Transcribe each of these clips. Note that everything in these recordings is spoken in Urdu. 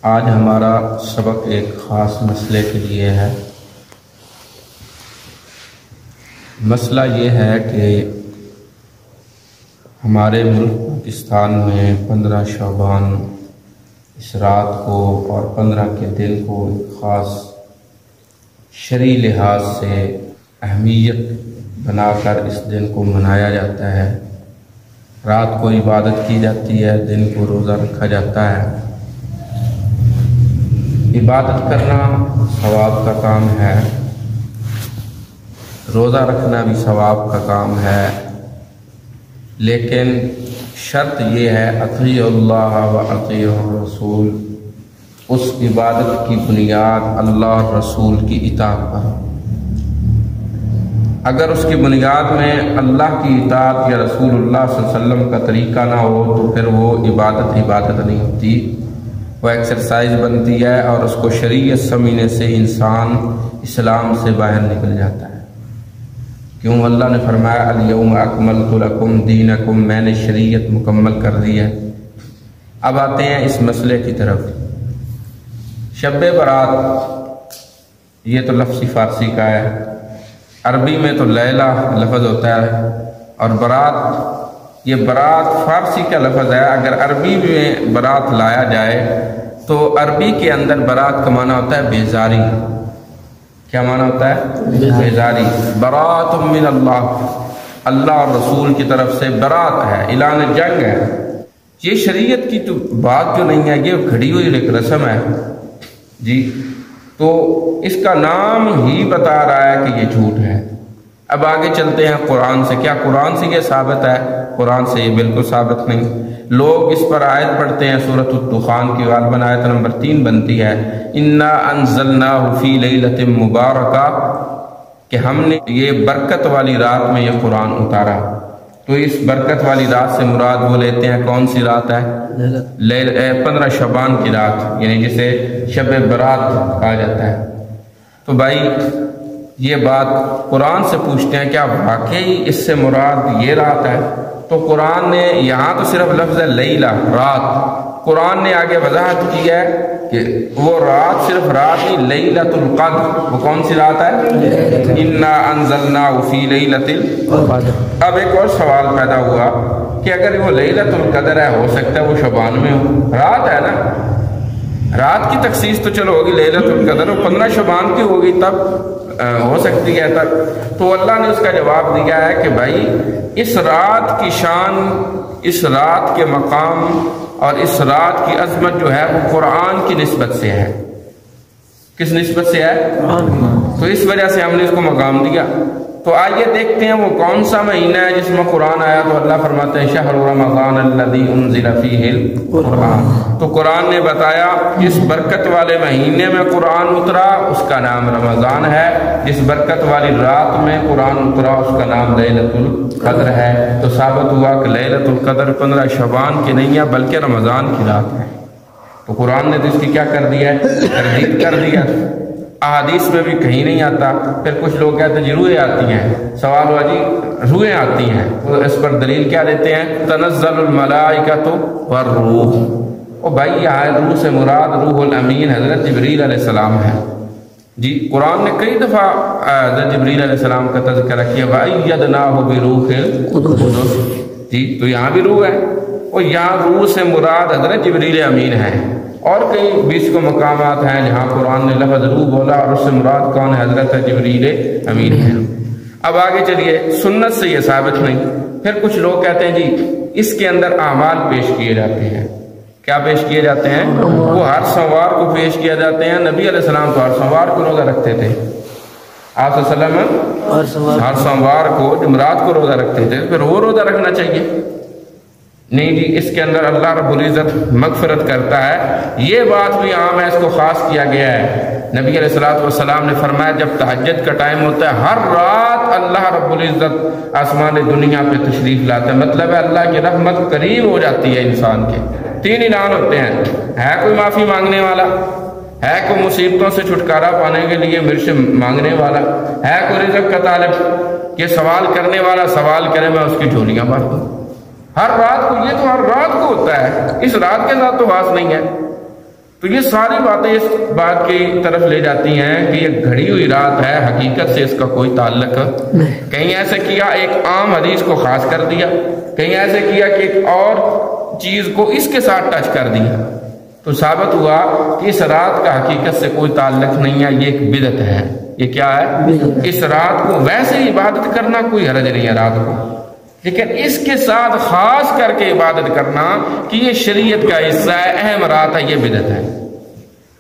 آج ہمارا سبق ایک خاص مسئلے کے لیے ہے۔ مسئلہ یہ ہے کہ ہمارے ملک پاکستان میں 15 شعبان اس رات کو اور 15 کے دن کو ایک خاص شرعی لحاظ سے اہمیت بنا کر اس دن کو منایا جاتا ہے۔ رات کو عبادت کی جاتی ہے، دن کو روزہ رکھا جاتا ہے۔ عبادت کرنا ثواب کا کام ہے، روزہ رکھنا بھی ثواب کا کام ہے، لیکن شرط یہ ہے اطیعوا اللہ و اطیعوا الرسول۔ اس عبادت کی بنیاد اللہ اور رسول کی اطاعت پر۔ اگر اس کی بنیاد میں اللہ کی اطاعت یا رسول اللہ صلی اللہ علیہ وسلم کا طریقہ نہ ہو تو پھر وہ عبادت نہیں ہوتی، وہ ایکسرسائز بنتی ہے اور اس کو شریعت سمجھنے سے انسان اسلام سے باہر نکل جاتا ہے۔ کیوں اللہ نے فرمایا الیوم اکملت لکم دینکم، میں نے شریعت مکمل کر دی ہے۔ اب آتے ہیں اس مسئلے کی طرف۔ شب برات یہ تو لفظ فارسی کا ہے، عربی میں تو لیلہ لفظ ہوتا ہے، اور برات یہ برات فارسی کا لفظ ہے۔ اگر عربی میں برات لایا جائے تو عربی کے اندر برات کا معنی ہوتا ہے بیزاری۔ کیا معنی ہوتا ہے؟ بیزاری۔ برات من اللہ، اللہ اور رسول کی طرف سے برات ہے، اعلان جنگ ہے۔ یہ شریعت کی تو بات جو نہیں ہے، یہ کھڑی ہوئی ایک رسم ہے جی، تو اس کا نام ہی بتا رہا ہے کہ یہ جھوٹ ہے۔ اب آگے چلتے ہیں قرآن سے۔ کیا قرآن سے یہ ثابت ہے؟ قرآن سے یہ بالکل ثابت نہیں۔ لوگ اس پر آیت پڑھتے ہیں، سورۃ الدخان کی غالباً آیت نمبر 3 بنتی ہے، انا انزلناہ فی لیلۃ مبارکہ، کہ ہم نے یہ برکت والی رات میں یہ قرآن اتارا۔ تو اس برکت والی رات سے مراد وہ لیتے ہیں کون سی رات ہے؟ 15 شعبان کی رات، یعنی جسے شب برات کہا جاتا ہے۔ تو بھائی یہ بات قرآن سے پوچھتے ہیں کیا واقعی اس سے مراد یہ رات ہے؟ تو قرآن نے یہاں تو صرف لفظ ہے لیلہ، رات، قرآن نے آگے وضاحت کی ہے کہ وہ رات صرف رات نہیں، لیلۃ القدر۔ وہ کون سی رات ہے؟ انا انزلناہ فی لیلۃ القدر۔ اب ایک اور سوال پیدا ہوا کہ اگر وہ لیلۃ القدر ہے، ہو سکتا ہے وہ شعبان میں ہو، رات ہے نا، رات کی تخصیص تو چلو ہوگی لیلۃ القدر، وہ 15 شعبان کی ہوگی تب ہو سکتی ہے تب۔ تو اللہ نے اس کا جواب دیا ہے کہ بھائی اس رات کی شان، اس رات کے مقام اور اس رات کی عظمت جو ہے وہ قرآن کی نسبت سے ہے۔ کس نسبت سے ہے؟ تو اس وجہ سے ہم نے اس کو مقام دیا۔ تو آئیے دیکھتے ہیں وہ کون سا مہینہ ہے جس میں قرآن آیا۔ تو اللہ فرماتے ہیں شہر رمضان الذی انزل فیہ القرآن۔ تو قرآن نے بتایا جس برکت والے مہینے میں قرآن اترا اس کا نام رمضان ہے، جس برکت والی رات میں قرآن اترا اس کا نام لیلۃ القدر ہے۔ تو ثابت ہوا کہ لیلۃ القدر 15 شعبان کی نہیں ہے بلکہ رمضان کی رات ہے۔ تو قرآن نے تو اس کی کیا کر دیا ہے؟ تردید کر دیا۔ احادیث میں بھی کہیں نہیں آتا۔ پھر کچھ لوگ کہتے ہیں جی روحیں آتی ہیں، سوال ہوا جی روحیں آتی ہیں، تو اس پر دلیل کیا دیتے ہیں؟ تنزل الملائکۃ والروح۔ او بھائی یہاں روح سے مراد روح الامین حضرت جبریل علیہ السلام ہے جی۔ قرآن نے کئی دفعہ حضرت جبریل علیہ السلام کا تذکرہ کیا، وَأَيَّدْنَاهُ بِرُوحِ الْقُدُسِ جی، تو یہاں بھی روح ہے، اور یہاں روح سے مراد حضرت جبریل امین ہے۔ اور کئی 20 کو مقامات ہیں جہاں قرآن نے لفظ روح بولا اور اس سے مراد کون ہے؟ حضرت جبریل امین ہے۔ اب آگے چلیے، سنت سے یہ ثابت نہیں۔ پھر کچھ لوگ کہتے ہیں جی اس کے اندر اعمال پیش کیے جاتے ہیں۔ کیا پیش کیے جاتے ہیں؟ وہ ہر سوموار کو پیش کیا جاتے ہیں۔ نبی علیہ السلام تو ہر سوموار کو روزہ رکھتے تھے، آپ صلی اللہ علیہ وسلم ہر سوموار کو جمعرات کو روزہ رکھتے تھے، پھر وہ روزہ رکھنا چاہیے؟ نہیں جی، اس کے اندر اللہ رب العزت مغفرت کرتا ہے، یہ بات بھی عام ہے، اس کو خاص کیا گیا ہے۔ نبی علیہ السلام نے فرمایا جب تہجد کا ٹائم ہوتا ہے ہر رات اللہ رب العزت آسمان دنیا پہ تشریف لاتا ہے، مطلب ہے اللہ کی رحمت قریب ہو جاتی ہے انسان کے۔ 3 اعلان ہوتے ہیں، ہے کوئی معافی مانگنے والا، ہے کوئی مصیبتوں سے چھٹکارا پانے کے لیے میرے سے مانگنے والا، ہے کوئی رزق کا طالب کہ سوال کرنے والا سوال کرے میں اس کی جھولیاں بھر دوں۔ ہر رات کو، یہ تو ہر رات کو ہوتا ہے، اس رات کے ساتھ تو خاص نہیں ہے۔ تو یہ ساری باتیں اس بات کی طرف لے جاتی ہیں کہ یہ گھڑی ہوئی رات ہے، حقیقت سے اس کا کوئی تعلق نہیں۔ کہیں ایسے کیا ایک عام حدیث کو خاص کر دیا، کہیں ایسے کیا کہ ایک اور چیز کو اس کے ساتھ ٹچ کر دیا، تو ثابت ہوا کہ اس رات کا حقیقت سے کوئی تعلق نہیں ہے، یہ ایک بدعت ہے۔ یہ کیا ہے؟ اس رات کو ویسے عبادت کرنا کوئی حرج نہیں ہے رات کو، لیکن اس کے ساتھ خاص کر کے عبادت کرنا کہ یہ شریعت کا حصہ ہے، اہم رات ہے، یہ بدعت ہے۔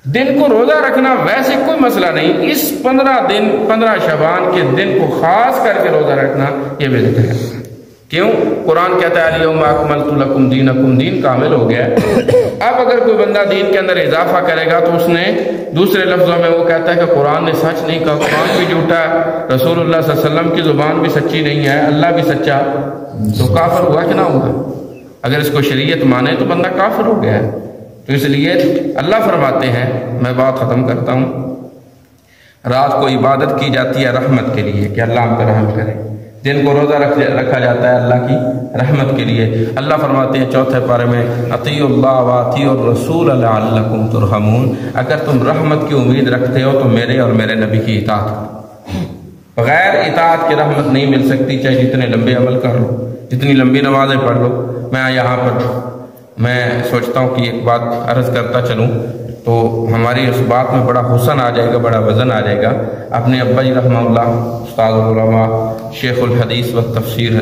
دن کو روزہ رکھنا ویسے کوئی مسئلہ نہیں، اس 15 شعبان کے دن کو خاص کر کے روزہ رکھنا یہ بدعت ہے۔ کیوں؟ قرآن کہتا ہے الیوم اکملت لکم دینکم، دین کامل ہو گیا ہے۔ اب اگر کوئی بندہ دین کے اندر اضافہ کرے گا تو اس نے دوسرے لفظوں میں وہ کہتا ہے کہ قرآن نے سچ نہیں کہا، قرآن بھی جھوٹا ہے، رسول اللہ صلی اللہ علیہ وسلم کی زبان بھی سچی نہیں ہے، اللہ بھی سچا، تو کافر ہوا کہ نہ ہوا؟ اگر اس کو شریعت مانے تو بندہ کافر ہو گیا ہے۔ تو اس لیے اللہ فرماتے ہیں، میں بات ختم کرتا ہوں، رات کو عبادت کی جاتی ہے رحمت کے لیے کہ اللہ ہم پر رحم کرے، دن کو روزہ رکھا جاتا ہے اللہ کی رحمت کے لیے۔ اللہ فرماتے ہیں چوتھے پارے میں اطیعوا اللہ واطیعوا الرسول لعلکم ترحمون، اگر تم رحمت کی امید رکھتے ہو تو میرے اور میرے نبی کی اطاعت کرو۔ بغیر اطاعت کے رحمت نہیں مل سکتی، چاہے جتنے لمبے عمل کر لو، جتنی لمبی نمازیں پڑھ لو۔ میں یہاں پر میں سوچتا ہوں کہ ایک بات عرض کرتا چلوں تو ہماری اس بات میں بڑا حسن آ جائے گا، بڑا وزن آ جائے گا۔ اپنے ابا جی رحمہ اللہ، استاد العلماء، شیخ الحدیث و تفسیر،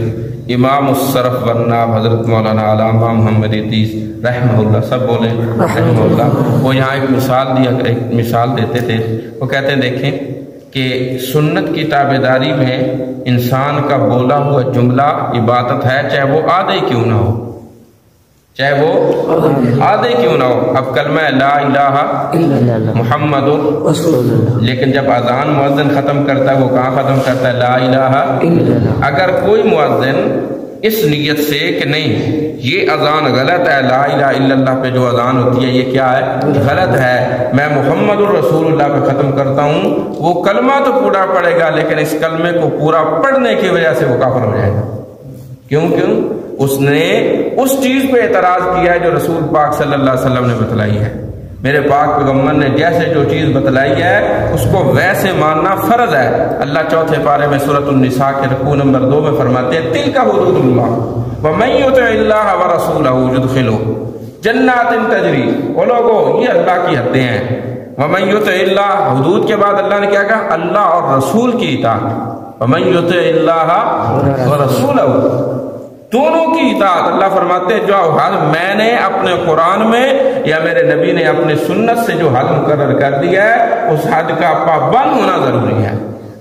امام الصرف والناب حضرت مولانا علامہ محمد ادریس رحمہ اللہ، سب بولیں رحمہ اللہ، وہ یہاں ایک مثال دیتے تھے۔ وہ کہتے ہیں دیکھیں کہ سنت کی تابعداری میں انسان کا بولا ہوا جملہ عبادت ہے، چاہے وہ آدھے کیوں نہ ہو، چاہے وہ آدھے کیوں نہ ہو۔ اب کلمہ لا الہ محمد لیکن جب اذان مؤذن ختم کرتا ہے وہ کہاں ختم کرتا ہے؟ لا الہ۔ اگر کوئی مؤذن اس نیت سے کہ نہیں یہ اذان غلط ہے، لا الہ الا اللہ پہ جو اذان ہوتی ہے یہ کیا ہے؟ غلط ہے، میں محمد الرسول اللہ پہ ختم کرتا ہوں، وہ کلمہ تو پورا پڑے گا لیکن اس کلمے کو پورا پڑھنے کی وجہ سے وہ کافر ہو جائے گا۔ کیوں؟ اس نے اس چیز پہ اعتراض کیا ہے جو رسول پاک صلی اللہ علیہ وسلم نے بتلائی ہے۔ میرے پاک پیغمبر نے جیسے جو چیز بتلائی ہے اس کو ویسے ماننا فرض ہے۔ اللہ چوتھے پارے میں سورۃ النساء کے رکوع نمبر 2 میں فرماتے ہیں تلک حدود اللہ ومن یطع اللہ ورسولہ یدخلہ جنات تجری، وہ لوگوں یہ اللہ کی حدیں ہیں۔ ومن یطع اللہ، حدود کے بعد اللہ نے کیا کہا؟ اللہ اور رسول کی اطاعت۔ ومن یطع اللہ ورسولہ، دونوں کی اطاعت۔ اللہ فرماتے ہیں جو حد میں نے اپنے قرآن میں یا میرے نبی نے اپنے سنت سے جو حد مقرر کر دیا ہے اس حد کا پابند ہونا ضروری ہے۔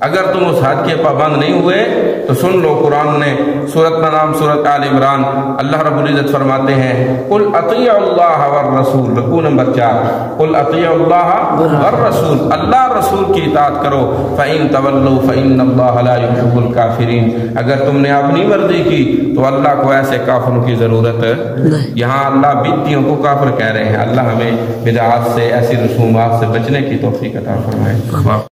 اگر تم اس حد کے پابند نہیں ہوئے تو سن لو، قرآن نے سورۃ کا نام سورۃ آل عمران، اللہ رب العزت فرماتے ہیں قل اطیعوا اللہ والرسول، رکوع نمبر 4، قل اطیعوا اللہ والرسول، اللہ رسول کی اطاعت کرو، فإن تولوا فإن اللہ لا يحب الکافرین، اگر تم نے اپنی مرضی کی تو اللہ کو ایسے کافروں کی ضرورت ہے۔ یہاں اللہ بدعتیوں کو کافر کہہ رہے ہیں۔ اللہ ہمیں بدعات سے، ایسی رسومات سے بچنے کی توفیق عطا فرمائے۔